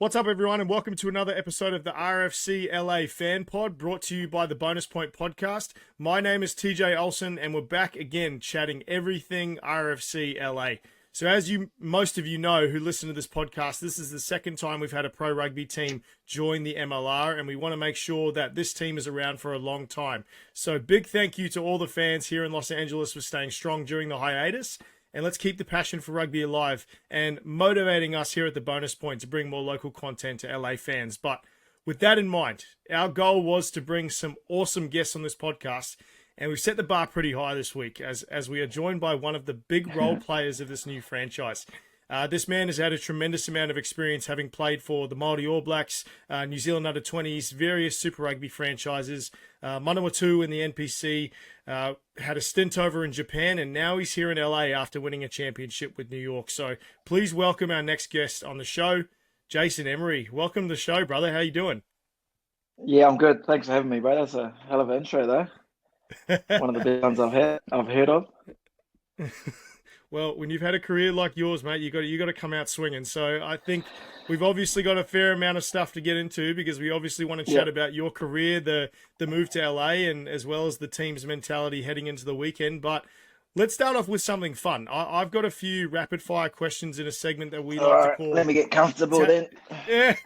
What's up, everyone, and welcome to another episode of the RFCLA Fan Pod, brought to you by the Bonus Point Podcast. My name is TJ Olsen, and we're back again chatting everything RFCLA. So as most of you know who listen to this podcast, this is the second time we've had a pro rugby team join the MLR, and we want to make sure that this team is around for a long time. So big thank you to all the fans here in Los Angeles for staying strong during the hiatus. And let's keep the passion for rugby alive and motivating us here at the Bonus Point to bring more local content to LA fans. But with that in mind, our goal was to bring some awesome guests on this podcast. And we've set the bar pretty high this week as we are joined by one of the big role players of this new franchise. This man has had a tremendous amount of experience having played for the Māori All Blacks, New Zealand Under-20s, various Super Rugby franchises, Manawatu in the NPC, had a stint over in Japan, and now he's here in LA after winning a championship with New York. So please welcome our next guest on the show, Jason Emery. Welcome to the show, brother. How you doing? Yeah, I'm good. Thanks for having me, bro. That's a hell of an intro, though. One of the best ones I've heard of. Well, when you've had a career like yours, mate, you got to come out swinging. So I think we've obviously got a fair amount of stuff to get into because we obviously want to chat about your career, the move to LA, and as well as the team's mentality heading into the weekend. But let's start off with something fun. I've got a few rapid fire questions in a segment that we like to call. Let me get comfortable then. Yeah.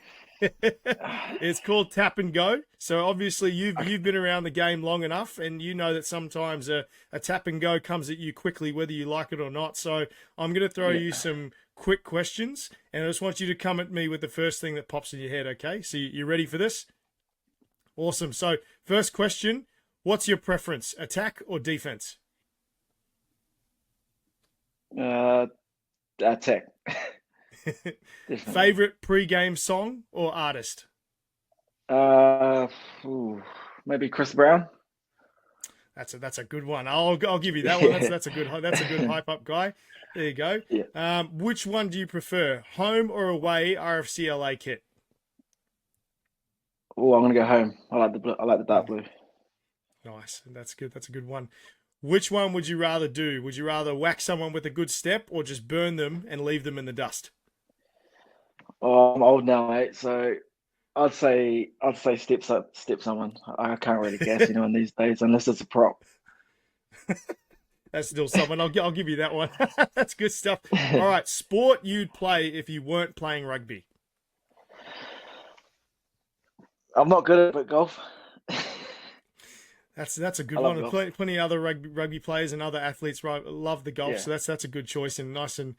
It's called Tap and Go. So obviously you've been around the game long enough, and you know that sometimes a tap and go comes at you quickly, whether you like it or not. So I'm going to throw you some quick questions, and I just want you to come at me with the first thing that pops in your head, okay? So you ready for this? Awesome. So first question, what's your preference, attack or defense? Attack. Favorite pre-game song or artist? Maybe Chris Brown. That's a good one. I'll give you that one. That's a good hype up guy. There you go. Yeah. Which one do you prefer, home or away RFCLA kit? Oh, I'm gonna go home. I like the blue. I like the dark blue. Nice. That's good. That's a good one. Which one would you rather do? Would you rather whack someone with a good step or just burn them and leave them in the dust? Oh, I'm old now, mate. So I'd say step someone. I can't really guess anyone these days unless it's a prop. That's still someone. I'll give you that one. That's good stuff. All right, sport you'd play if you weren't playing rugby. I'm not good at it, but golf. That's a good one. Plenty of other rugby players and other athletes love the golf, so that's a good choice and nice and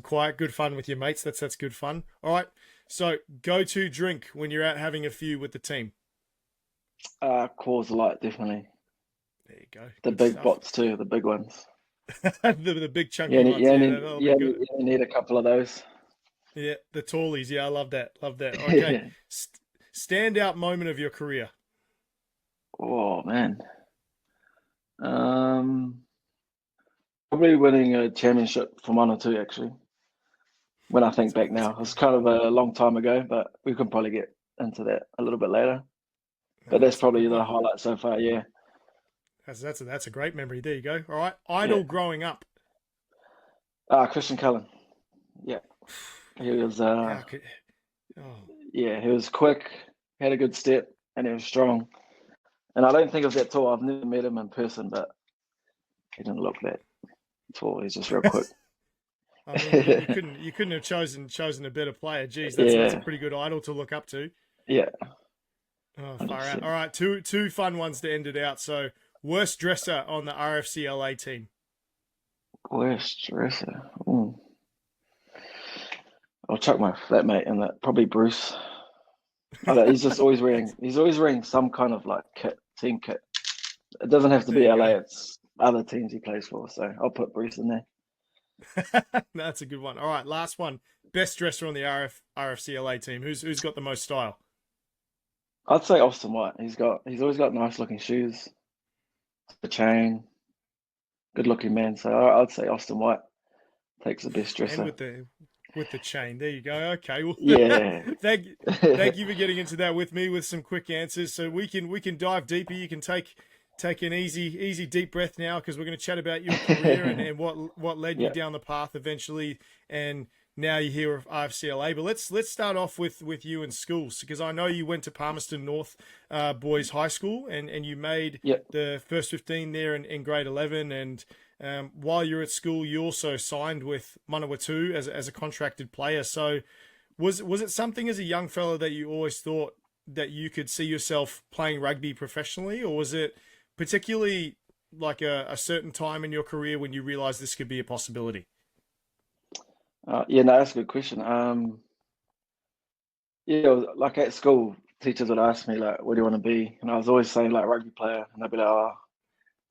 quiet. Good fun with your mates. That's good fun. All right. So go-to drink when you're out having a few with the team. Coors Light, definitely. There you go. The Good big stuff. bots too, the big ones. the big chunky Yeah, ones. you need a couple of those. Yeah, the tallies. Yeah, I love that. Okay. Standout moment of your career. Oh man. Probably winning a championship for Manawatu actually. When I think back now, it's kind of a long time ago, but we can probably get into that a little bit later. But that's probably the highlight so far. Yeah. That's a great memory. There you go. All right. Idol growing up. Christian Cullen. Yeah. He was he was quick, had a good step, and he was strong. And I don't think he was that tall. I've never met him in person, but he didn't look that tall. He's just real quick. I mean, you couldn't have chosen a better player. Geez, that's a pretty good idol to look up to. Yeah. Oh, far out. All right, two fun ones to end it out. So, worst dresser on the RFCLA team. Worst dresser. Ooh. I'll chuck my flatmate in that. Probably Bruce. He's always wearing some kind of like team kit. It doesn't have to be LA. It's other teams he plays for. So I'll put Bruce in there. That's a good one. All right, last one. Best dresser on the RFCLA team. Who's got the most style? I'd say Austin White. He's always got nice looking shoes, the chain, good looking man. So I'd say Austin White takes the best dresser. And with the chain. There you go. Okay. Well, yeah. thank you for getting into that with me with some quick answers. So we can dive deeper. You can take an easy deep breath now because we're going to chat about your career and what led you down the path eventually and now you hear of RFCLA. But let's start off with you in schools, because I know you went to Palmerston North Boys High School, and you made Yep. the first 15 there in grade 11. And while you're at school, you also signed with Manawatu as a contracted player. So was it something as a young fellow that you always thought that you could see yourself playing rugby professionally, or was it particularly like a certain time in your career when you realized this could be a possibility? Yeah, no, that's a good question. Yeah, like at school, teachers would ask me like, "What do you want to be?" And I was always saying like rugby player, and they'd be like, "Oh,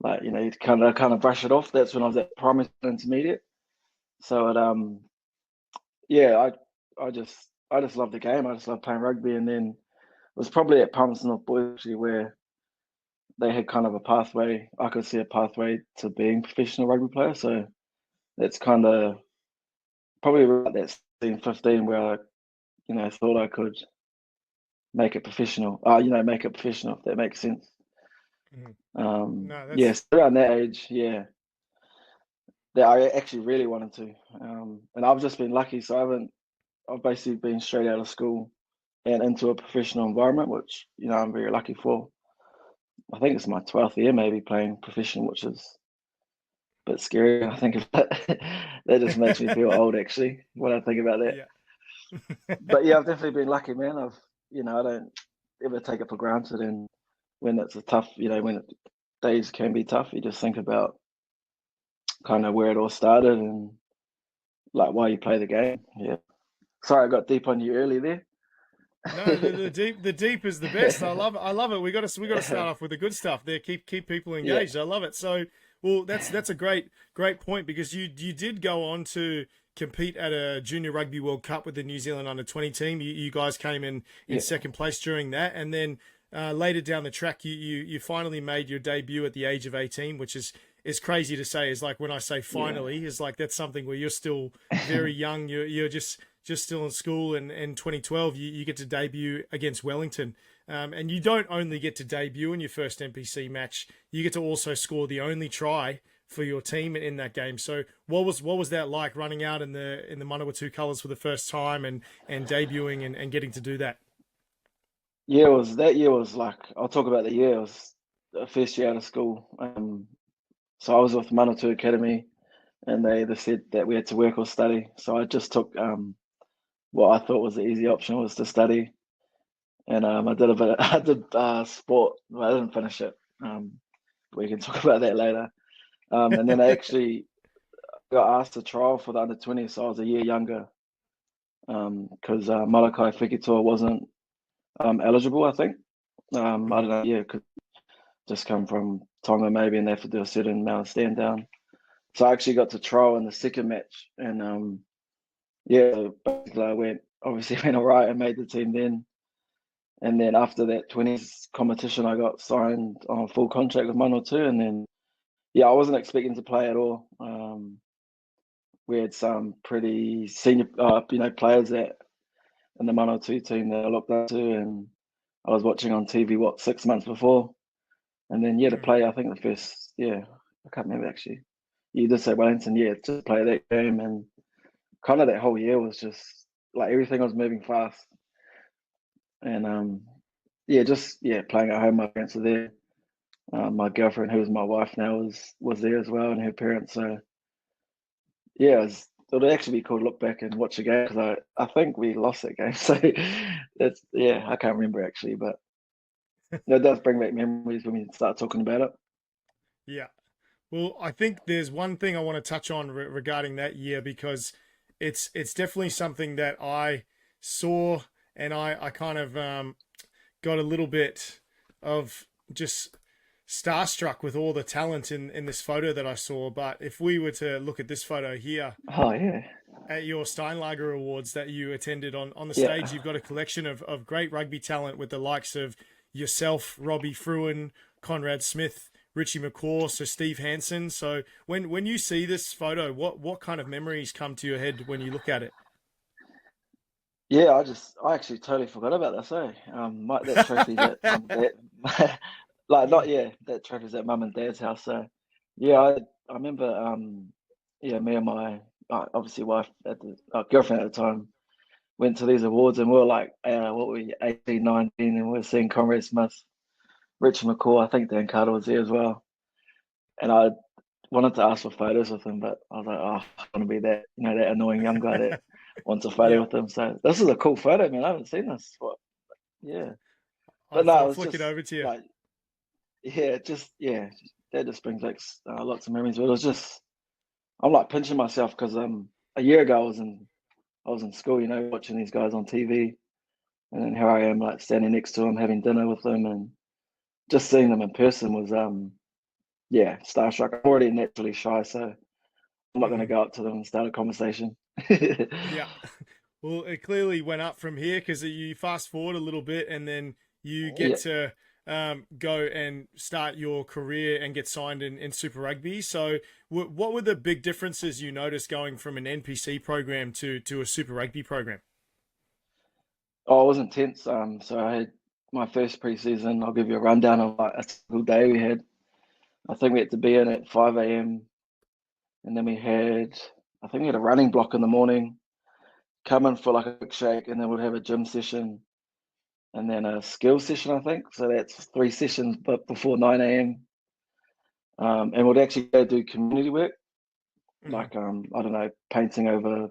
like you kind of brush it off." That's when I was at primary school, intermediate. So yeah, I just love the game. I just love playing rugby, and then it was probably at Palmerston North Boys actually where they had kind of a pathway. I could see a pathway to being a professional rugby player. So that's kind of probably about that 15 where I, thought I could make it professional. Make it professional if that makes sense. Mhm. No, Yes, around that age, yeah, that I actually really wanted to. And I've just been lucky. So I've basically been straight out of school and into a professional environment, which I'm very lucky for. I think it's my 12th year maybe playing professional, which is a bit scary. I think about that just makes me feel old actually when I think about that. yeah. But yeah, I've definitely been lucky, man. I don't ever take it for granted. And when it's a tough, when days can be tough, you just think about kind of where it all started and like why you play the game. Yeah. Sorry, I got deep on you early there. No, the deep is the best. I love it. I love it. We got to start off with the good stuff there. Keep people Yeah, engaged. I love it. So, well, that's a great point, because you did go on to compete at a Junior Rugby World Cup with the New Zealand under-20 team. You guys came in yeah, second place during that, and then later down the track, you finally made your debut at the age of 18, which is crazy to say. Is like when I say yeah, finally, is like that's something where you're still very young. You're just still in school, and in 2012 you get to debut against Wellington, and you don't only get to debut in your first NPC match, you get to also score the only try for your team in that game. So what was that like, running out in the Manawatu colours for the first time, and debuting and getting to do that? yeah. It was that year was like I'll talk about the year. It was the first year out of school. So I was with Manawatu Academy, and they said that we had to work or study. So I just took what I thought was the easy option was to study, and I did a bit. I did sport, but I didn't finish it. We can talk about that later. And then I actually got asked to trial for the under 20, so I was a year younger. Because Malakai Fekitoa wasn't eligible, I think. I Mm-hmm. don't know, yeah, could just come from Tonga maybe, and they have to do a certain amount of stand down. So I actually got to trial in the second match, and yeah, basically I obviously went all right and made the team then. And then after that 20s competition, I got signed on full contract with Manawatu, and then yeah, I wasn't expecting to play at all. We had some pretty senior, players that in the Manawatu team that I looked up to, and I was watching on TV 6 months before, and then yeah, to play. I think the first, yeah, I can't remember actually. You did say Wellington, yeah, to play that game, and kind of that whole year was just like everything was moving fast, and yeah, just yeah, playing at home. My parents were there. My girlfriend, who was my wife now, was there as well, and her parents. So yeah, it'll actually be cool to look back and watch the game because I think we lost that game. So that's yeah, I can't remember actually, but it does bring back memories when we start talking about it. Yeah. Well, I think there's one thing I want to touch on regarding that year, because it's definitely something that I saw, and I kind of got a little bit of just starstruck with all the talent in this photo that I saw. But if we were to look at this photo here Oh yeah, at your Steinlager Awards that you attended, on the yeah, stage, you've got a collection of great rugby talent with the likes of yourself, Robbie Fruin, Conrad Smith, Richie McCaw, so Steve Hansen. So when you see this photo, what kind of memories come to your head when you look at it? yeah. I actually totally forgot about this. That trophy's at mum and dad. Like not yeah, that trophy's at mum and dad's house. So yeah, I remember yeah, me and my obviously wife at the girlfriend at the time went to these awards, and we were like, what were we, 18, 19, and we were seeing Conrad Smith, Richard McCaw, I think Dan Carter was there as well. And I wanted to ask for photos with him, but I was like, oh, I want to be that, that annoying young guy that wants a photo Yeah, with him. So this is a cool photo, man. I haven't seen this. Yeah. But no, it I'll was flick it just over to you. like, that just brings like lots of memories. But it was just, I'm like pinching myself because a year ago I was in school, watching these guys on TV, and then here I am like standing next to them, having dinner with them, and just seeing them in person was starstruck. I'm already naturally shy, so I'm not going to Hmm. go up to them and start a conversation. Yeah. Well, it clearly went up from here because you fast forward a little bit and then you get Yeah. to go and start your career and get signed in Super Rugby. So, what were the big differences you noticed going from an NPC program to a Super Rugby program? Oh, it was intense. So I had my first preseason. I'll give you a rundown of like a single day we had. I think we had to be in at 5 a.m. and then I think we had a running block in the morning, come in for like a quick shake, and then we'd have a gym session and then a skill session, I think. So that's 3 sessions, but before 9 a.m. And we'd actually go do community work, Hmm. like I don't know, painting over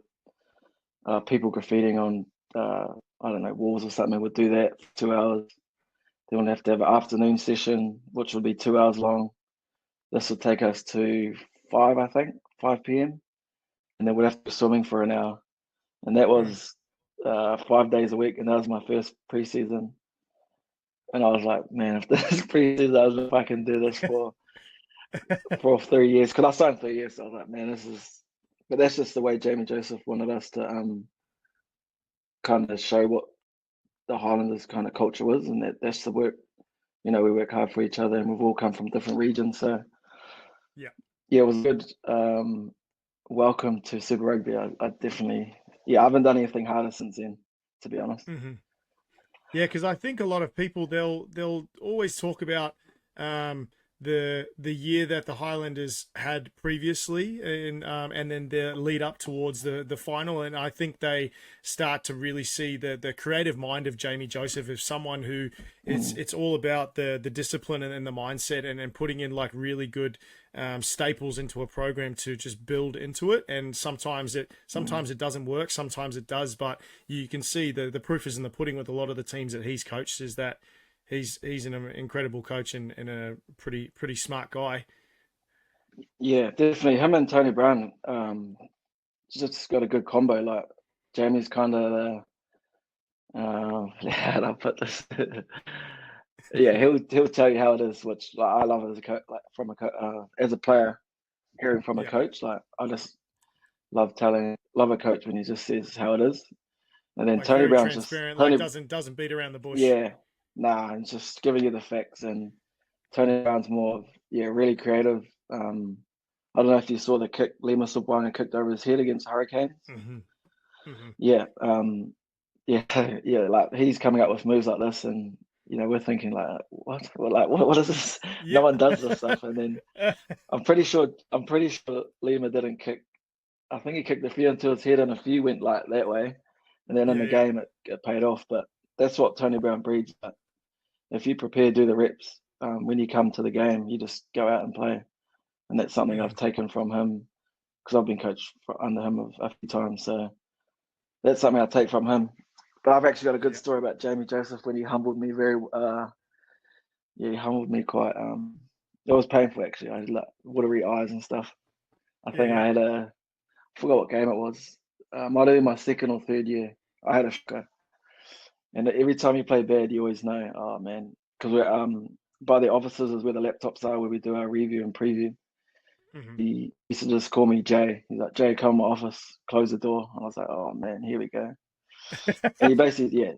people graffitiing on I don't know, walls or something. We'd do that for 2 hours. Then we'd have to have an afternoon session, which would be 2 hours long. This would take us to 5, I think, 5 p.m. And then we'd have to go swimming for an hour. And that Mm. was 5 days a week. And that was my first preseason. And I was like, man, if this is preseason, I was if I can do this for 3 years. Because I signed 3 years. So I was like, man, but that's just the way Jamie Joseph wanted us to kind of show what the Highlanders kind of culture was. And that's the work. We work hard for each other and we've all come from different regions. So Yeah. yeah, it was good. Welcome to Super Rugby. I definitely, I haven't done anything harder since then, to be honest. Hmm. Yeah, because I think a lot of people they'll always talk about um, the year that the Highlanders had previously, and then the lead up towards the final, and I think they start to really see the creative mind of Jamie Joseph as someone who Mm, it's all about the discipline and the mindset and putting in like really good staples into a program to just build into it. And mm. sometimes it doesn't work, sometimes it does, but you can see the proof is in the pudding with a lot of the teams that he's coached is that he's an incredible coach and a pretty smart guy. Yeah, definitely. Him and Tony Brown just got a good combo. Like Jamie's kind of how do I put this? Yeah, he'll tell you how it is, which like I love as a coach, like as a player, hearing from a Yeah, coach. Like I just love a coach when he just says how it is. And then like Tony very Brown's just transparent, like Tony, doesn't beat around the bush. yeah, nah, and just giving you the facts. And Tony Brown's more of, really creative. I don't know if you saw the kick Lima Subwanga kicked over his head against Hurricanes. Hmm. Hmm. Yeah, yeah, yeah. Like he's coming up with moves like this, and we're thinking like, what? Like what is this? No Yeah. one does this stuff. And then I'm pretty sure Lima didn't kick. I think he kicked a few into his head, and a few went like that way. And then in Yeah, the yeah. game, it paid off. But that's what Tony Brown breeds. But if you prepare, do the reps, when you come to the game, you just go out and play. And that's something Hmm. I've taken from him because I've been coached under him a few times. So that's something I take from him. But I've actually got a good Yeah. story about Jamie Joseph when he humbled me he humbled me quite. It was painful actually. I had like watery eyes and stuff. I Yeah, think yeah. I forgot what game it was. Might have been my second or third year. I had a shocker. And every time you play bad, you always know, oh man, because we're by the offices is where the laptops are, where we do our review and preview. Hmm. He used to just call me Jay. He's like, Jay, come to my office, close the door. And I was like, oh man, here we go. And he basically,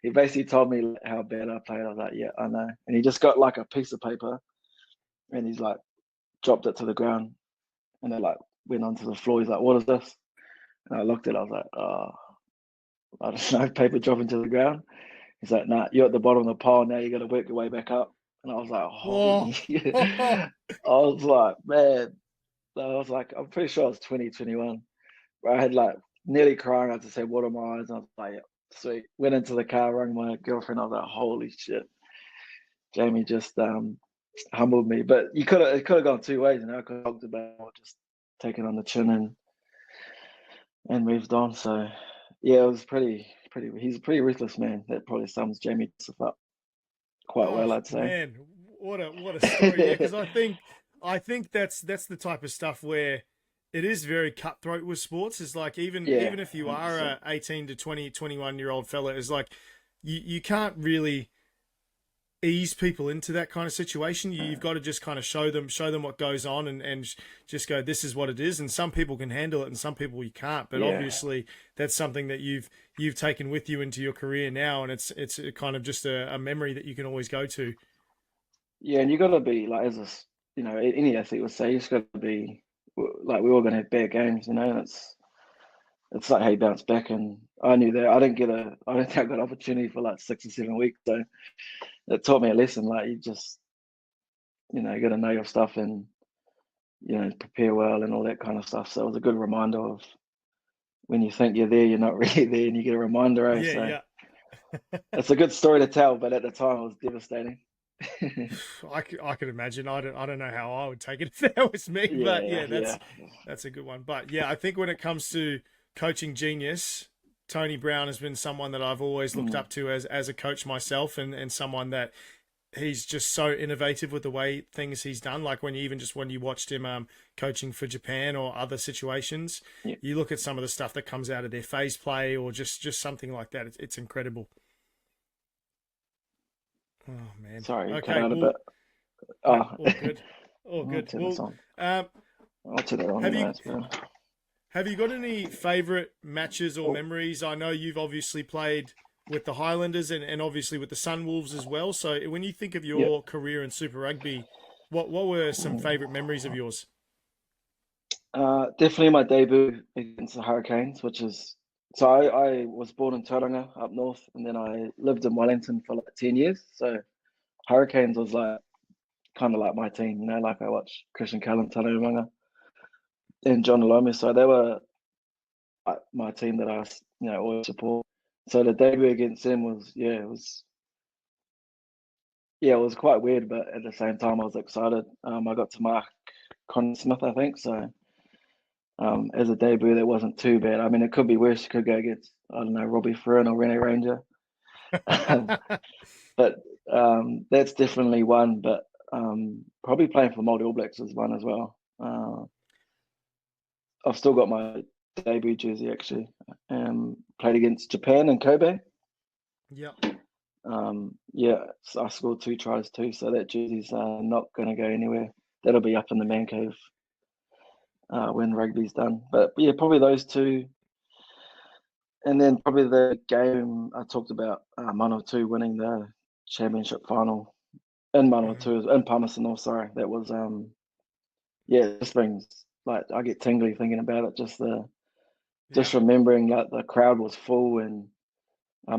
he basically told me how bad I played. I was like, yeah, I know. And he just got like a piece of paper and he's like dropped it to the ground and it like went onto the floor. He's like, what is this? And I looked at it, I was like, oh, I don't know, paper dropping to the ground. He's like, nah, you're at the bottom of the pile now. You got to work your way back up. And I was like, Whoa. holy. I was like, man. I was like, I'm pretty sure it was 2021. Where I had like nearly crying. I had to say water in my eyes. And I was like, yeah, sweet. Went into the car, rang my girlfriend. I was like, holy shit. Jamie just humbled me. But it could have gone two ways, you know. I could have talked about it or just taken on the chin and moved on. So yeah, it was pretty. He's a pretty ruthless man. That probably sums Jamie Joseph up quite Oh well, I'd say. man, what a story! Yeah, because I think that's the type of stuff where it is very cutthroat with sports. Is like Yeah, even if you are 100%. a 18 to 21 year old fella, is like you can't really ease people into that kind of situation. You've got to just kind of show them what goes on and just go, this is what it is. And some people can handle it and some people you can't. But Yeah, obviously that's something that you've taken with you into your career now, and it's kind of just a memory that you can always go to. yeah, and you got to be like you know, any athlete would say, you just got to be like we're all gonna have bad games, you know. And it's like how you bounce back, and I knew that I don't think I got an opportunity for like 6 or 7 weeks, so it taught me a lesson. Like you just, you know, you got to know your stuff and you know prepare well and all that kind of stuff. So it was a good reminder of when you think you're there, you're not really there, and you get a reminder. Eh? Yeah, So yeah. it's a good story to tell, but at the time it was devastating. I could imagine. I don't know how I would take it if that was me, but Yeah, yeah, yeah. that's a good one. But yeah, I think when it comes to coaching genius, Tony Brown has been someone that I've always looked Mm, up to as a coach myself, and someone that he's just so innovative with the way things he's done. Like when you watched him coaching for Japan or other situations, yeah. you look at some of the stuff that comes out of their phase play or just something like that. It's incredible. Oh man. Sorry, you cut Okay. out a Well, bit. no, Oh, all good. All I'll good. turn this Well, on. um, I'll turn it on have you anyway. It's better. have you got any favorite matches or Oh, memories? I know you've obviously played with the Highlanders and obviously with the Sunwolves as well. So when you think of yeah. your career in Super Rugby, what were some favorite memories of yours? Definitely my debut against the Hurricanes, which is so I was born in Tauranga up north, and then I lived in Wellington for like 10 years. So Hurricanes was like kind of like my team, you know. Like I watched Christian Cullen, Tano Umaga, and John Alomi, so they were my team that you know always support. So the debut against them was it was quite weird, but at the same time I was excited. I got to mark Con Smith, I think. So as a debut, that wasn't too bad. I mean, it could be worse. You could go against, I don't know, Robbie Frewen or Rene Ranger. But that's definitely one. But probably playing for Māori All Blacks is one as well. I've still got my debut jersey actually. Played against Japan in Kobe. Yep. Yeah, so I scored 2 tries too. So that jersey's not going to go anywhere. That'll be up in the man cave when rugby's done. But yeah, probably those two. And then probably the game I talked about, Manawatu winning the championship final in Mhm. Manawatu, in Palmerston North, sorry. That was, yeah, it just brings, like, I get tingly thinking about it. Yeah. Just remembering, like, the crowd was full and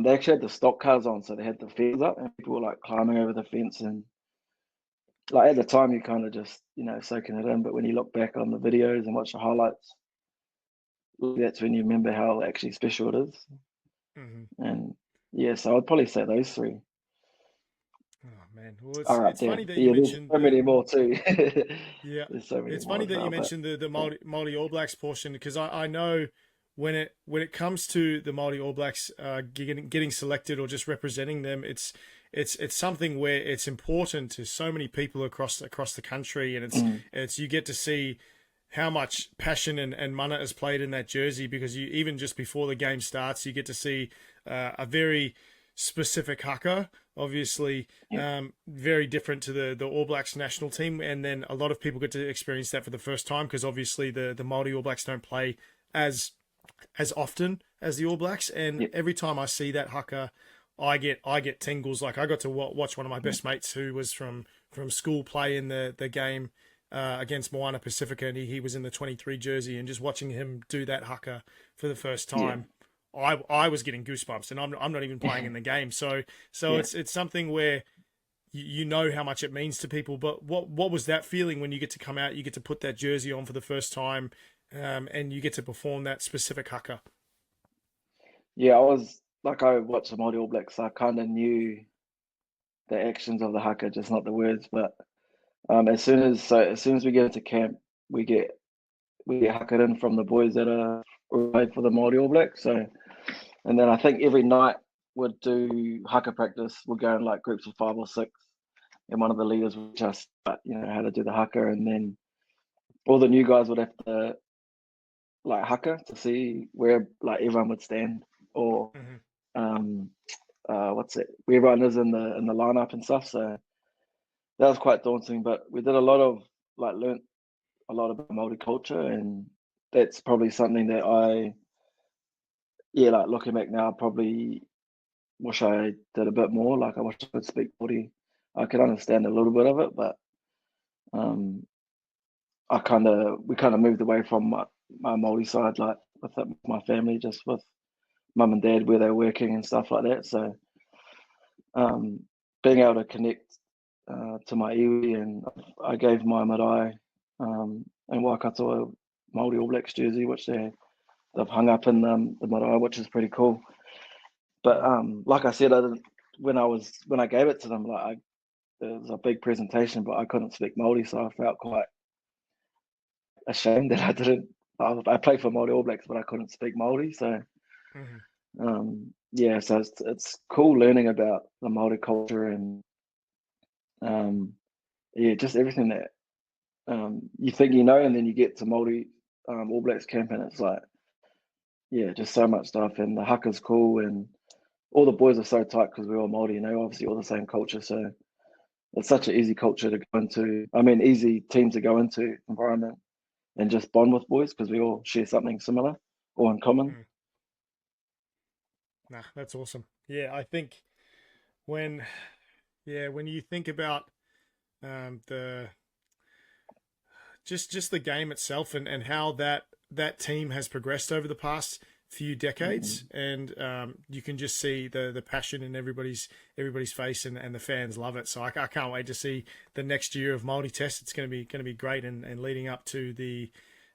they actually had the stock cars on, so they had the fence up and people were, like, climbing over the fence. And, like, at the time, you kind of just, you know, soaking it in. But when you look back on the videos and watch the highlights, that's when you remember how actually special it is. Hmm. And yeah, so I'd probably say those three Oh man. Well, are up it's there. funny that you Yeah, there's mentioned so the many more too. yeah. There's so many It's more funny as that you well. But mentioned the yeah, Māori All Blacks portion because I know when it comes to the Māori All Blacks getting selected or just representing them, it's something where it's important to so many people across the country, and mm, it's you get to see how much passion and mana is played in that jersey because you even just before the game starts, you get to see a very specific haka, obviously yeah, very different to the All Blacks national team, and then a lot of people get to experience that for the first time because obviously the Māori All Blacks don't play as as often as the All Blacks, and yeah, every time I see that haka, I get tingles. Like I got to watch one of my yeah, best mates who was from school play in the game against Moana Pacifica, and he was in the 23 jersey, and just watching him do that haka for the first yeah, time, I was getting goosebumps, and I'm not even playing in the game, so yeah, it's something where you know how much it means to people. But what was that feeling when you get to come out, you get to put that jersey on for the first time, and you get to perform that specific haka? Yeah, I watched the Māori All Blacks, so I kind of knew the actions of the haka, just not the words. But as soon as we get into camp, we get we get haka in from the boys that are played for the Māori All Blacks. So, and then I think every night we'd do haka practice. We'd go in like groups of 5 or 6, and one of the leaders would just how to do the haka, and then all the new guys would have to like haka to see where like everyone would stand, or Mm-hmm. um what's it, where everyone is in the lineup and stuff. So that was quite daunting, but we did a lot of learnt a lot about Māori culture, and that's probably something that like looking back now, I probably wish I did a bit more. Like I wish I could speak Māori. I could understand a little bit of it, but um, we kind of moved away from my Māori side, like with my family, just with mum and dad where they're working and stuff like that. So um, being able to connect to my iwi, and I gave my marae and Waikato a Māori All Blacks jersey, which they've hung up in the marae, which is pretty cool. But like I said, when I gave it to them, it was a big presentation, but I couldn't speak Māori, so I felt quite ashamed that I didn't. I played for Māori All Blacks, but I couldn't speak Māori, so Mm-hmm. yeah. So it's cool learning about the Māori culture, and yeah, just everything that you think you know, and then you get to Māori All Blacks camp, and it's like, yeah, just so much stuff, and the haka's cool, and all the boys are so tight because we're all Māori, obviously all the same culture, so it's such an easy culture to go into. I mean, easy team to go into environment and just bond with boys because we all share something similar or in common. Mm. Nah, that's awesome. Yeah, I think when when you think about the just the game itself, and how that team has progressed over the past few decades, and you can just see the passion in everybody's face, and the fans love it. So I can't wait to see the next year of Multi Test. It's going to be great, and leading up to the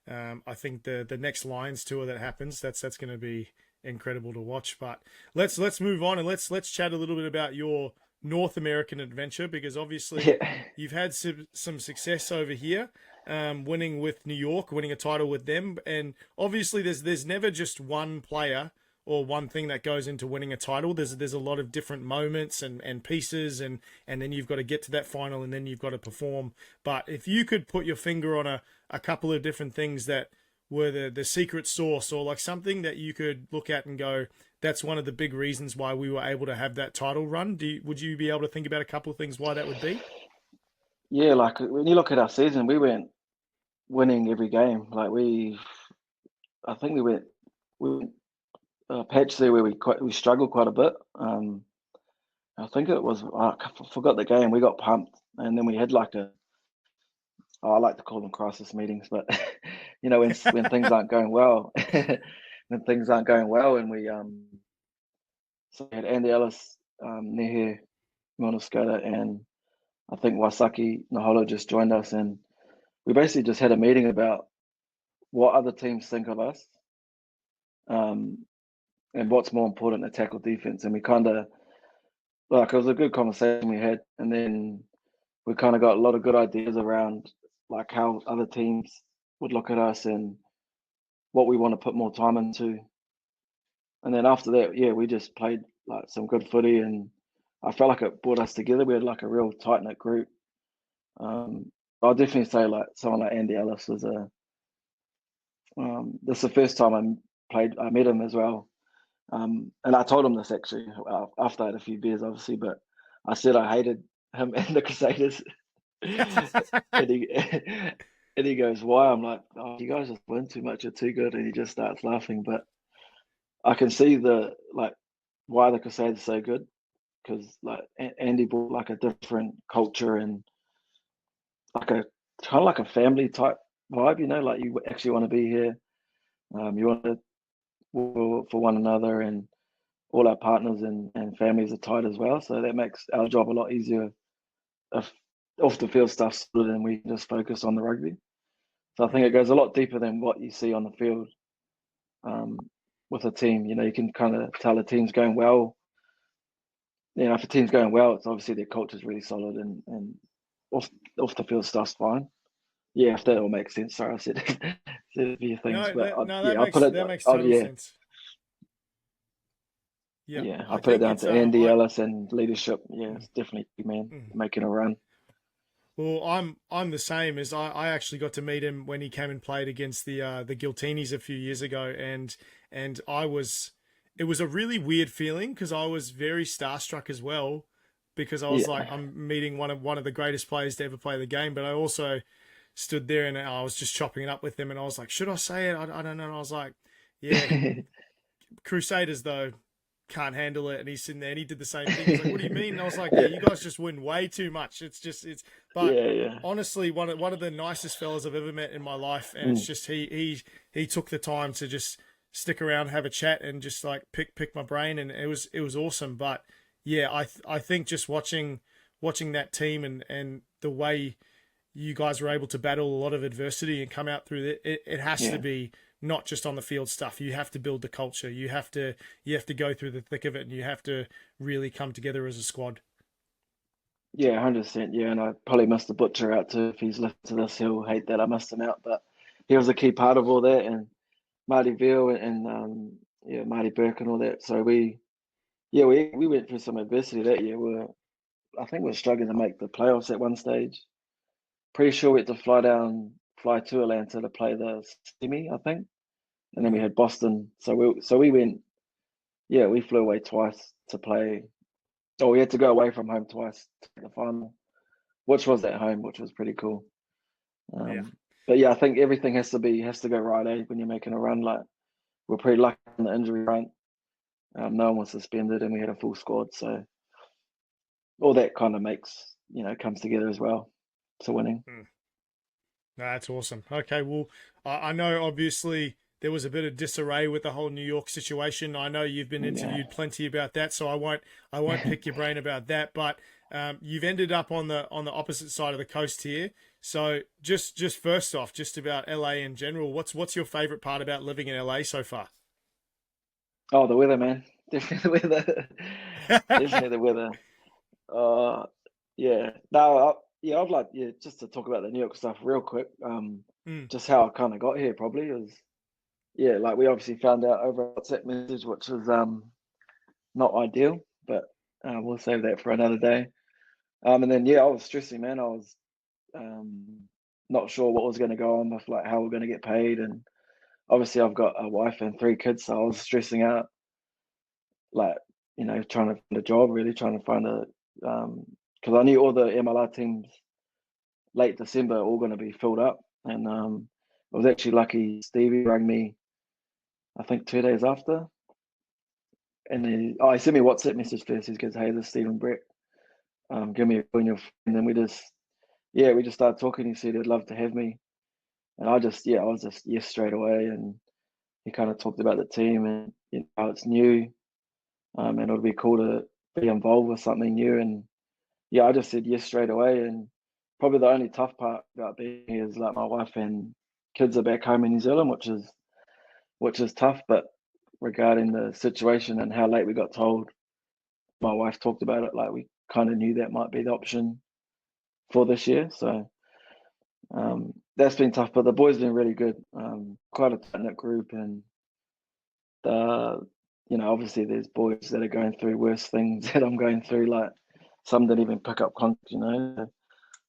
I think the next Lions tour that happens, that's going to be incredible to watch. But let's move on, and let's chat a little bit about your North American adventure, because obviously Yeah, you've had some success over here, winning with New York, winning a title with them, and obviously there's never just one player or one thing that goes into winning a title. There's a lot of different moments and pieces, and then you've got to get to that final, and then you've got to perform. But if you could put your finger on a couple of different things that were the secret sauce, or like something that you could look at and go, that's one of the big reasons why we were able to have that title run. Would you be able to think about a couple of things why that would be? yeah. Like when you look at our season, we went winning every game. I think we went a patch there where we struggled quite a bit. I think it was forgot the game. We got pumped, and then we had I like to call them crisis meetings, but when things aren't going well, when things aren't going well, and so we had Andy Ellis, Nehe Monoskota, and I think Wasaki Naholo just joined us, and we basically just had a meeting about what other teams think of us, um, and what's more important, attack or defense. And we kind of it was a good conversation we had, and then we kind of got a lot of good ideas around like how other teams would look at us and what we want to put more time into. And then after that, yeah, we just played like some good footy, and I felt like it brought us together. We had like a real tight knit group. I'll definitely say like someone like Andy Ellis was this is the first time I met him as well. And I told him this actually after I had a few beers, obviously, but I said I hated him and the Crusaders. and he and he goes, "Why?" I'm like, "Oh, you guys just win too much. You're too good." And he just starts laughing. But I can see why the Crusaders are so good, because like Andy brought like a different culture and like a kind of like a family type vibe. Like you actually want to be here. You want to work for one another, and all our partners and families are tight as well. So that makes our job a lot easier if off the field stuff's good, then we just focus on the rugby. So I think it goes a lot deeper than what you see on the field um, with a team. You can kind of tell a team's going well. If a team's going well, it's obviously their culture's really solid, and off the field stuff's fine. Yeah, if that all makes sense. Sorry, I said, said a few things, No, but that I put it. makes total sense. Yeah, Yeah, I I put it think down it's to Andy I. Ellis and leadership. Yeah, Mm, it's definitely big man mm. making a run. Well, I'm the same as I actually got to meet him when he came and played against the Giltinis a few years ago, and it was a really weird feeling because I was very starstruck as well, because I was like, Yeah, I'm meeting one of the greatest players to ever play the game, but I also stood there and I was just chopping it up with him, and I was like, should I say it? I don't know. And I was like, yeah, Crusaders though can't handle it, and he's sitting there and he did the same thing. He's like, what do you mean? And I was like, yeah, you yeah, guys just win way too much. It's but yeah. honestly one of the nicest fellas I've ever met in my life, and it's Mm, just he took the time to just stick around, have a chat, and just like pick my brain, and it was awesome. But yeah, I think just watching that team, and the way you guys were able to battle a lot of adversity and come out through it has to yeah, be not just on the field stuff. You have to build the culture. You have to go through the thick of it, and you have to really come together as a squad. yeah, 100%. Yeah, and I probably missed the butcher out too. If he's listened to this, he'll hate that I missed him out. But he was a key part of all that, and Marty Veal and yeah, Marty Burke and all that. So we went through some adversity that year. I think we were struggling to make the playoffs at one stage. Pretty sure we had to fly to Atlanta to play the semi, I think, and then we Mm-hmm. had Boston. So we went. Yeah, we flew away twice to play. Oh, we had to go away from home twice to the final, which was at home, which was pretty cool. Yeah. But yeah, I think everything has to go right, when you're making a run. Like we're pretty lucky on the injury front. No one was suspended, and we had a full squad. So all that kind of comes together as well to winning. Mm. No, that's awesome. Okay, well, I know obviously there was a bit of disarray with the whole New York situation. I know you've been Yeah. interviewed plenty about that, so I won't pick your brain about that. But you've ended up on the opposite side of the coast here. So just first off, just about LA in general, what's your favorite part about living in LA so far? Oh, the weather, man. Definitely the weather. Definitely the weather. Uh, yeah. No, I'd like just to talk about the New York stuff real quick. Mm, Just how I kind of got here probably is like we obviously found out over a WhatsApp message, which was not ideal, but we'll save that for another day. And then I was stressing, man. I was um not sure what was going to go on with like how we're going to get paid, and obviously I've got a wife and three kids, so I was stressing out, like trying to find a job, really trying to find a because I knew all the MLR teams late December all going to be filled up, and I was actually lucky. Stevie rang me, I think 2 days after, and he sent me a WhatsApp message first. He goes, "Hey, this is Stephen Brett. Give me a call." And then we just started talking. He said he'd love to have me, and I was just yes straight away. And he kind of talked about the team and how it's new, and it'll be cool to be involved with something new. And I just said yes straight away. And probably the only tough part about being here is like my wife and kids are back home in New Zealand, which is tough. But regarding the situation and how late we got told, my wife talked about it like we kind of knew that might be the option for this year. So that's been tough, but the boys have been really good. Quite a tight knit group, and obviously there's boys that are going through worse things that I'm going through. Like some didn't even pick up contracts.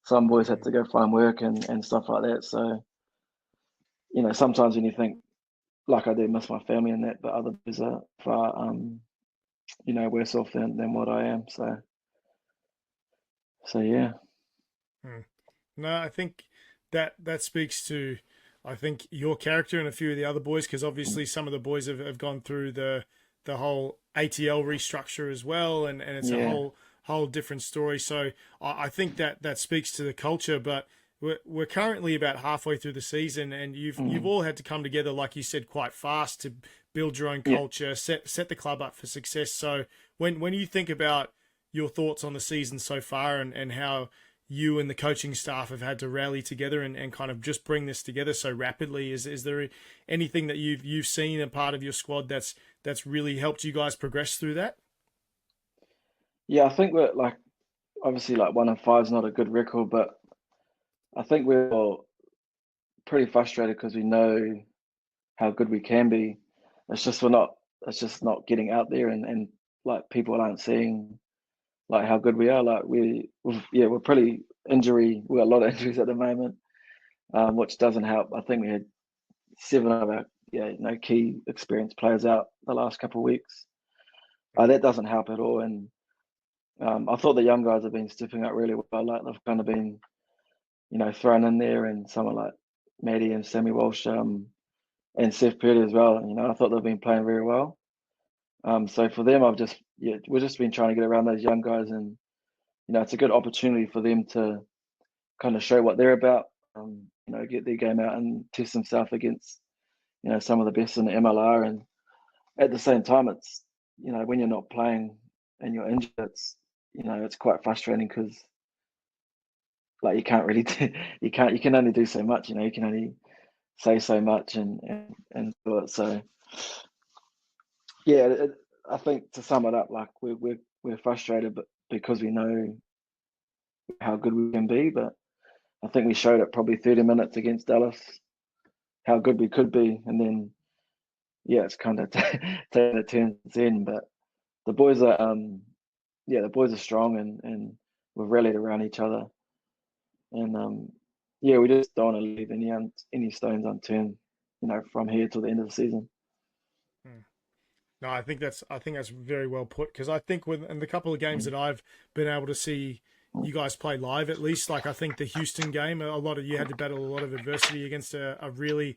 Some boys had mm. to go find work and stuff like that. So sometimes when you think like I do miss my family and that, but other boys are far worse off than what I am. So yeah. Mm. No, I think that speaks to, I think, your character and a few of the other boys, because obviously some of the boys have gone through the whole ATL restructure as well, and it's a Yeah. whole different story. So I think that speaks to the culture. But we're currently about halfway through the season, and you've Mm. all had to come together, like you said, quite fast to build your own Yeah. culture, set the club up for success. So when you think about your thoughts on the season so far, and how you and the coaching staff have had to rally together and kind of just bring this together so rapidly. Is there anything that you've seen a part of your squad that's really helped you guys progress through that? Yeah, I think we're like obviously like 1-5 is not a good record, but I think we're all pretty frustrated because we know how good we can be. It's just we're not. It's just not getting out there, and like people aren't seeing like how good we are. Like we're pretty injury. We got a lot of injuries at the moment, which doesn't help. I think we had 7 of our key experienced players out the last couple of weeks. That doesn't help at all. And I thought the young guys have been stepping up really well. Like they've kind of been thrown in there, and someone like Maddie and Sammy Walsh and Seth Purdy as well. I thought they've been playing very well. So for them, we've just been trying to get around those young guys, and it's a good opportunity for them to kind of show what they're about. Get their game out and test themselves against some of the best in the MLR. And at the same time, it's when you're not playing and you're injured, it's quite frustrating because like you can't really you can only do so much. You can only say so much and do it. So yeah, I think to sum it up, like we're frustrated, but because we know how good we can be. But I think we showed it probably 30 minutes against Dallas how good we could be, and then yeah, it's kind of taking a turn in. But the boys are the boys are strong, and we've rallied around each other, and yeah, we just don't want to leave any stones unturned, from here till the end of the season. Hmm. No, I think that's very well put, because I think in the couple of games that I've been able to see you guys play live, at least, like I think the Houston game, a lot of you had to battle a lot of adversity against a really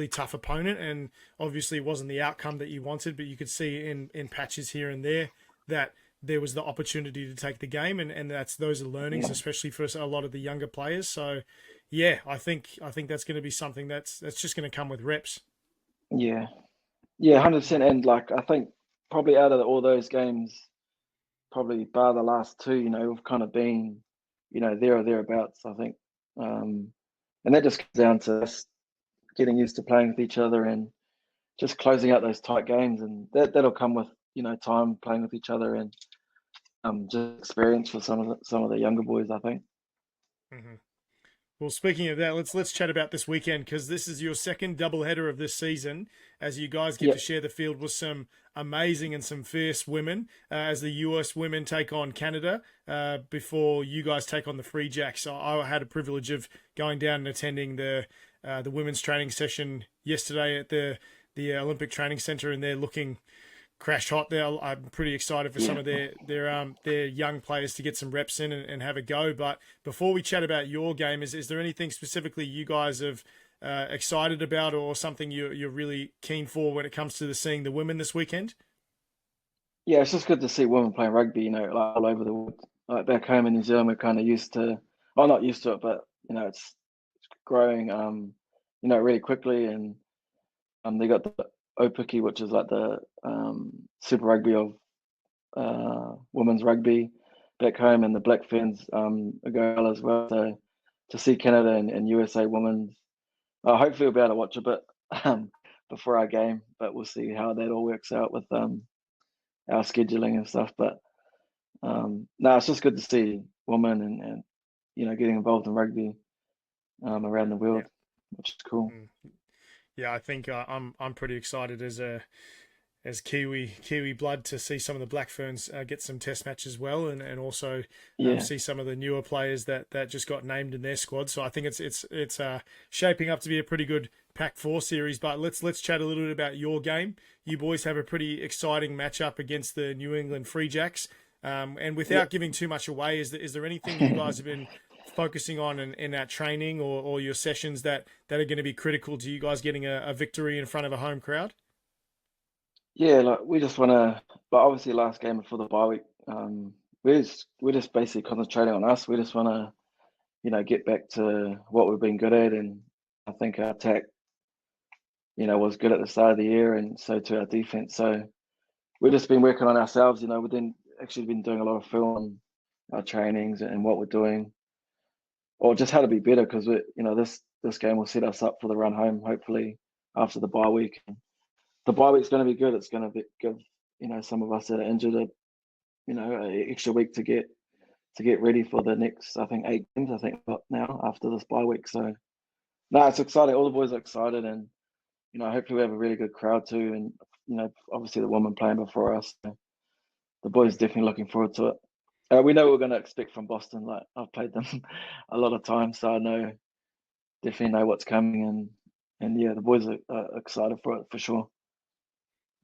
tough opponent, and obviously it wasn't the outcome that you wanted, but you could see in patches here and there that there was the opportunity to take the game, and those are learnings, especially for a lot of the younger players. So yeah, I think that's going to be something that's just going to come with reps. Yeah, yeah, 100%. And like I think probably out of all those games, probably bar the last two, we've kind of been, there or thereabouts. I think, and that just comes down to us getting used to playing with each other and just closing out those tight games, and that'll come with time playing with each other and just experience for some of the younger boys, I think. Mm-hmm. Well, speaking of that, let's chat about this weekend, because this is your second doubleheader of this season, as you guys get Yeah, to share the field with some amazing and some fierce women, as the US women take on Canada before you guys take on the Freejacks. So I had a privilege of going down and attending the women's training session yesterday at the Olympic Training Centre, and they're looking crash hot there. I'm pretty excited for some yeah. of their young players to get some reps in and have a go. But before we chat about your game, is there anything specifically you guys have excited about, or something you're really keen for when it comes to seeing the women this weekend? Yeah, it's just good to see women playing rugby, like all over the world. Like back home in New Zealand, we're kind of used to, well, not used to it, but it's growing, really quickly. And they got the Opiki, which is like the Super Rugby of women's rugby back home, and the Black Ferns a girl as well. So to see Canada and USA women's, hopefully we'll be able to watch a bit before our game, but we'll see how that all works out with our scheduling and stuff. But no, it's just good to see women and getting involved in rugby around the Yeah. world, which is cool. Mm. Yeah, I think I'm pretty excited as Kiwi blood to see some of the Black Ferns get some test matches as well, and also Yeah, see some of the newer players that just got named in their squad. So I think it's shaping up to be a pretty good Pac-4 series. But let's chat a little bit about your game. You boys have a pretty exciting matchup against the New England Freejacks. And yeah. without giving too much away, is there anything you guys have been focusing on in that training, or your sessions that are going to be critical to you guys getting a victory in front of a home crowd? Yeah, like we just want to, but obviously last game before the bye week, we're just basically concentrating on us. We just want to, get back to what we've been good at, and I think our attack, was good at the start of the year, and so to our defense. So we've just been working on ourselves. We've then actually been doing a lot of film on our trainings and what we're doing. or just how to be better because this game will set us up for the run home. Hopefully after the bye week, the bye week's going to be good. It's going to give some of us that are injured an extra week to get ready for the next, I think, 8 games. I think now after this bye week. So no, it's exciting. All the boys are excited, and hopefully we have a really good crowd too. And obviously the women playing before us. So the boys definitely looking forward to it. We know what we're going to expect from Boston. Like I've played them a lot of times, so I definitely know what's coming, and yeah, the boys are excited for it for sure.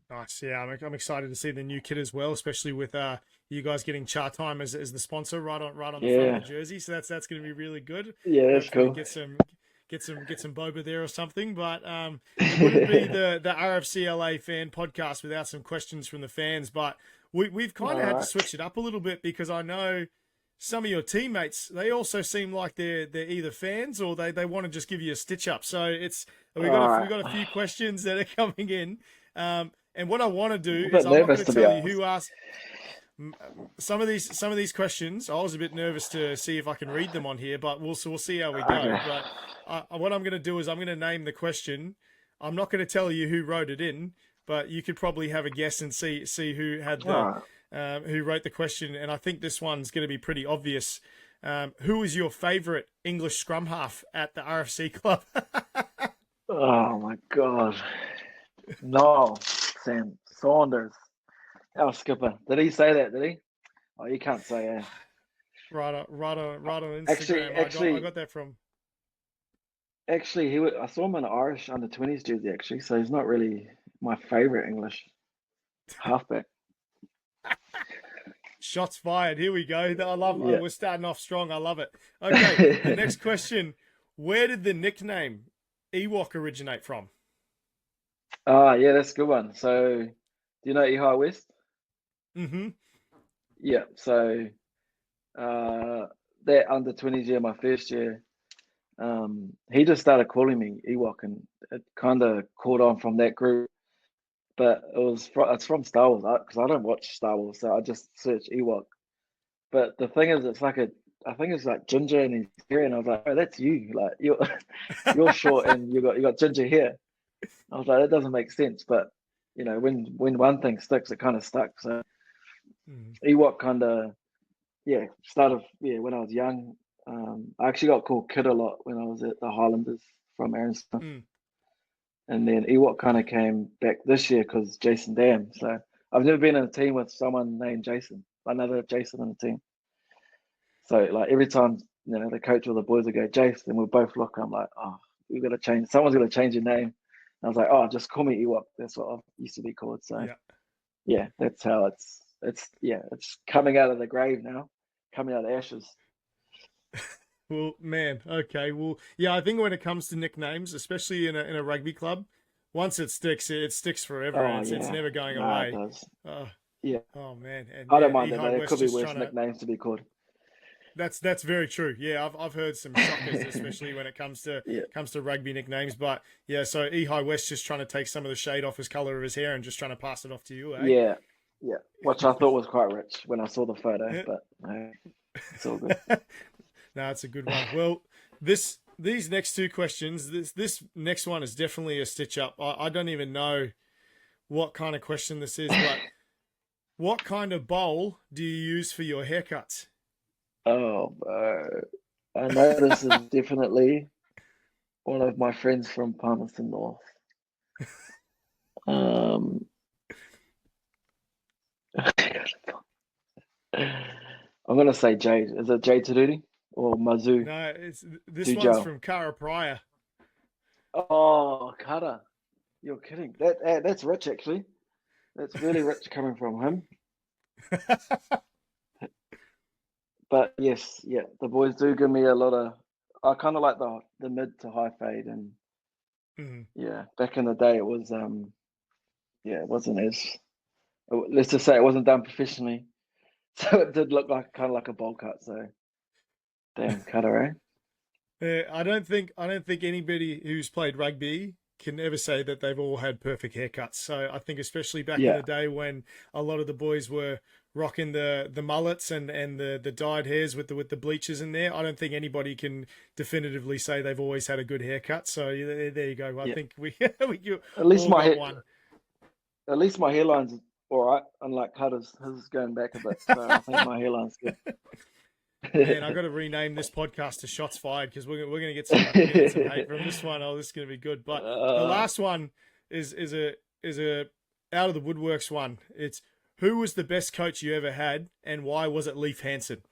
Nice. Yeah, I'm excited to see the new kit as well, especially with you guys getting Chart Time as the sponsor right on the front of the jersey. So that's going to be really good. Yeah, that's Hopefully cool. Get some boba there or something. But it wouldn't be the RFCLA fan podcast without some questions from the fans. But we've kind of had to switch it up a little bit because I know some of your teammates, they also seem like they're either fans or they want to just give you a stitch up. So we've got a few questions that are coming in. And what I want to do is I'm not going to tell you who asked some of these questions. I was a bit nervous to see if I can read them on here, but we'll see how we go. Okay. But what I'm going to do is I'm going to name the question. I'm not going to tell you who wrote it in, but you could probably have a guess and see who had who wrote the question. And I think this one's going to be pretty obvious. Who is your favourite English scrum half at the RFC club? Oh my God. No, Sam Saunders, our skipper. Did he say that? Did he? Oh, you can't say that. Right on Instagram. I got that from. Actually, I saw him in an Irish under-20s jersey. Actually, so he's not really my favourite English halfback. Shots fired. Here we go. I love it. We're starting off strong. I love it. Okay, the next question: where did the nickname Ewok originate from? Yeah, that's a good one. So, do you know Ehai West? Mm-hmm. Yeah. So, that under-20s year, my first year, he just started calling me Ewok, and it kind of caught on from that group. But it's from Star Wars because I don't watch Star Wars, so I just searched Ewok. But the thing is, I think it's like ginger and his hair, and I was like, oh, that's you. Like you're short and you got ginger hair. I was like, that doesn't make sense. But when one thing sticks, it kind of stuck. So Ewok kind of started when I was young. I actually got called Kid a lot when I was at the Highlanders from Aaron Smith. And then Ewok kind of came back this year because Jason Dam. So I've never been in a team with someone named Jason, another Jason in the team. So like every time, the coach or the boys would go, Jason, we'll both look. I'm like, oh, we've got to change. Someone's got to change your name. And I was like, oh, just call me Ewok. That's what I used to be called. So yeah, that's how it's coming out of the grave now, coming out of the ashes. Well, man, okay. Well, yeah, I think when it comes to nicknames, especially in a rugby club, once it sticks forever. It's never going away. It does. Yeah. Oh man, and I don't mind that. There could be worse nicknames to be called. That's very true. Yeah, I've heard some shockers, especially when it comes to rugby nicknames. But yeah, so Ehai West just trying to take some of the shade off his color of his hair and just trying to pass it off to you. Eh? Yeah. Which I thought was quite rich when I saw the photo, but it's all good. No, it's a good one. Well, these next two questions, this next one is definitely a stitch up. I don't even know what kind of question this is, but what kind of bowl do you use for your haircuts? Oh, I know this is definitely one of my friends from Palmerston North. I'm gonna say Jade. Is it Jade Taduti or Mazu? No, this one's from Cara Pryor. Oh, Kara. You're kidding. That's rich actually. That's really rich coming from him. But yes, the boys do give me a lot of. I kind of like the mid to high fade, and back in the day it was it wasn't as. Let's just say it wasn't done professionally, so it did look like kind of like a bowl cut. So, damn, cutter, eh? I don't think anybody who's played rugby can ever say that they've all had perfect haircuts. So I think especially back in the day when a lot of the boys were rocking the mullets and the dyed hairs with the bleachers in there. I don't think anybody can definitively say they've always had a good haircut. So there you go. I Yeah. think we At least all my got one. at least my hairline's all right. Unlike Cutter's, his is going back a bit. So I think my hairline's good. Man, I got to rename this podcast to Shots Fired because we're gonna get some hate from this one. Oh, this is gonna be good. But the last one is a out of the woodworks one. It's who was the best coach you ever had and why was it Leif Hansen?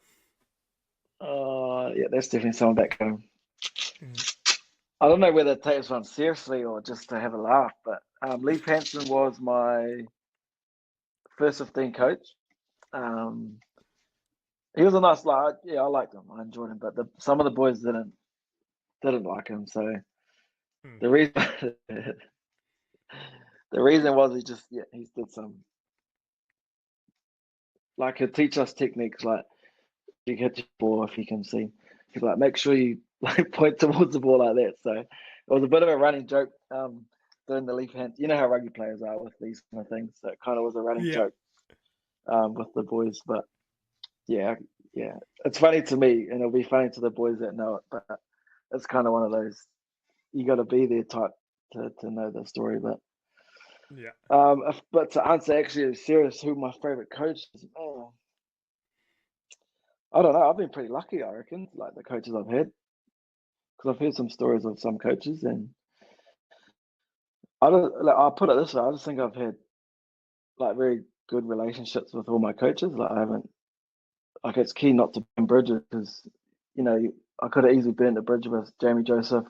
Yeah, that's definitely someone back home. I don't know whether to take this one seriously or just to have a laugh, but Leif Hansen was my first 15 coach. He was a nice lad. Yeah, I liked him. I enjoyed him, but some of the boys didn't like him. So the reason the reason was he did some, like, he'd teach us techniques like you hit your ball if you can see. He'd like make sure you like point towards the ball like that. So it was a bit of a running joke doing the Leaf hand. You know how rugby players are with these kind of things. So it kind of was a running joke with the boys. But yeah, it's funny to me, and it'll be funny to the boys that know it. But it's kind of one of those you got to be there type to know the story. But but to answer actually serious, who my favorite coach is, I don't know. I've been pretty lucky, I reckon, like the coaches I've had, because I've heard some stories of some coaches, and I don't. Like, I'll put it this way: I just think I've had like very good relationships with all my coaches. Like I haven't, like it's key not to burn bridges because I could have easily burned a bridge with Jamie Joseph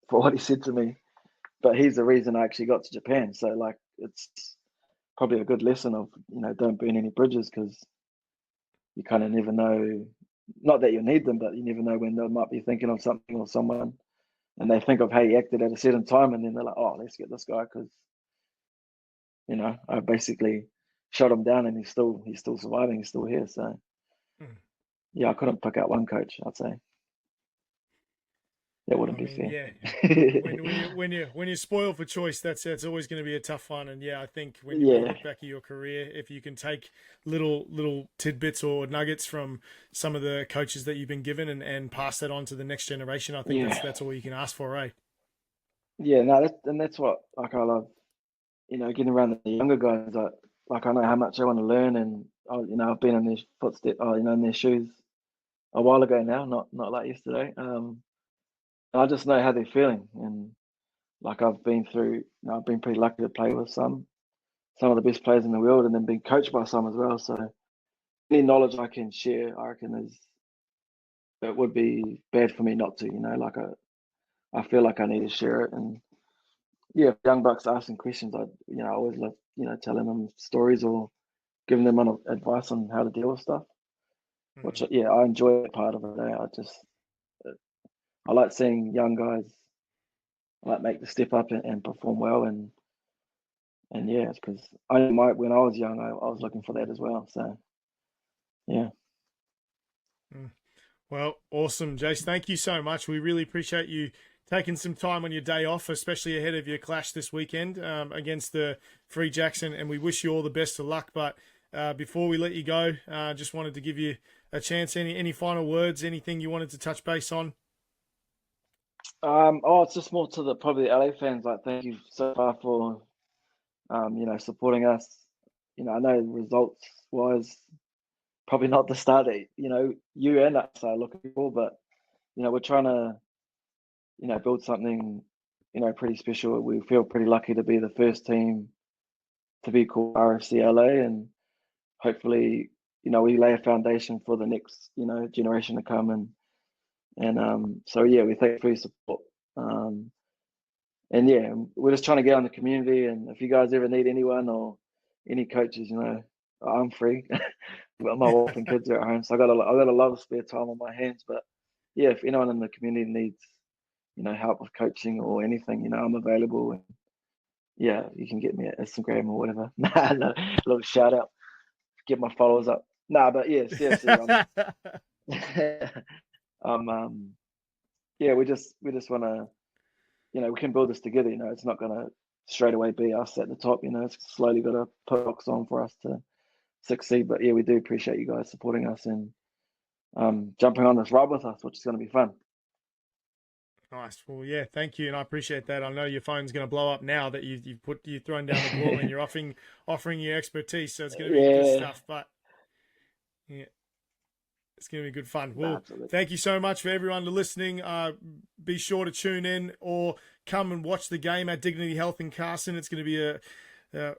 for what he said to me, but he's the reason I actually got to Japan. So like it's probably a good lesson of don't burn any bridges because you kind of never know. Not that you need them, but you never know when they might be thinking of something or someone, and they think of how he acted at a certain time, and then they're like, "Oh, let's get this guy," because I basically shut him down, and he's still surviving. He's still here. So yeah, I couldn't pick out one coach. I'd say that wouldn't be fair. Yeah. when you're spoiled for choice, that's always going to be a tough one. And yeah, I think when you look back at your career, if you can take little tidbits or nuggets from some of the coaches that you've been given and pass that on to the next generation, I think that's all you can ask for, eh? Yeah, no, that's what like I love. Getting around the younger guys. Like I know how much I want to learn, and I've been in their footsteps. In their shoes a while ago now, not like yesterday. I just know how they're feeling, and like I've been through. I've been pretty lucky to play with some of the best players in the world, and then being coached by some as well. So any knowledge I can share, I reckon it would be bad for me not to. Like I feel like I need to share it, and yeah, if young bucks asking questions, I always love telling them stories or giving them advice on how to deal with stuff. Which I enjoy that part of it. I like seeing young guys like make the step up and perform well, and yeah, it's because when I was young, I was looking for that as well. So yeah. Well, awesome, Jace. Thank you so much. We really appreciate you taking some time on your day off, especially ahead of your clash this weekend against the Freejacks, and we wish you all the best of luck. But before we let you go, just wanted to give you a chance. Any final words? Anything you wanted to touch base on? It's just more to probably the LA fans. Like, thank you so far for supporting us. I know results wise, probably not the start that you and us are looking for, but we're trying to build something pretty special. We feel pretty lucky to be the first team to be called RFCLA, and hopefully we lay a foundation for the next generation to come, and so yeah, we thank you for your support. And yeah, we're just trying to get on the community, and if you guys ever need anyone or any coaches, I'm free. Well, my wife and kids are at home, so I got a lot of spare time on my hands. But yeah, if anyone in the community needs help with coaching or anything, I'm available. And yeah, you can get me at Instagram or whatever. Nah, no, little shout out, get my followers up. Nah, but yeah, seriously, yeah, we just want to, we can build this together. It's not going to straight away be us at the top. It's slowly got to put rocks on for us to succeed. But yeah, we do appreciate you guys supporting us and jumping on this ride with us, which is going to be fun. Nice. Well, yeah, thank you, and I appreciate that. I know your phone's going to blow up now that you've thrown down the gauntlet and you're offering your expertise, so it's going to be good stuff. But yeah, it's going to be good fun. Well, absolutely. Thank you so much for everyone to listening. Be sure to tune in or come and watch the game at Dignity Health in Carson. It's going to be a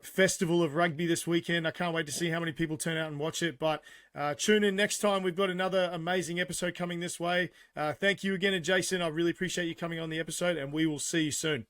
festival of rugby this weekend. I can't wait to see how many people turn out and watch it. But tune in next time. We've got another amazing episode coming this way. Thank you again to Jason. I really appreciate you coming on the episode, and we will see you soon.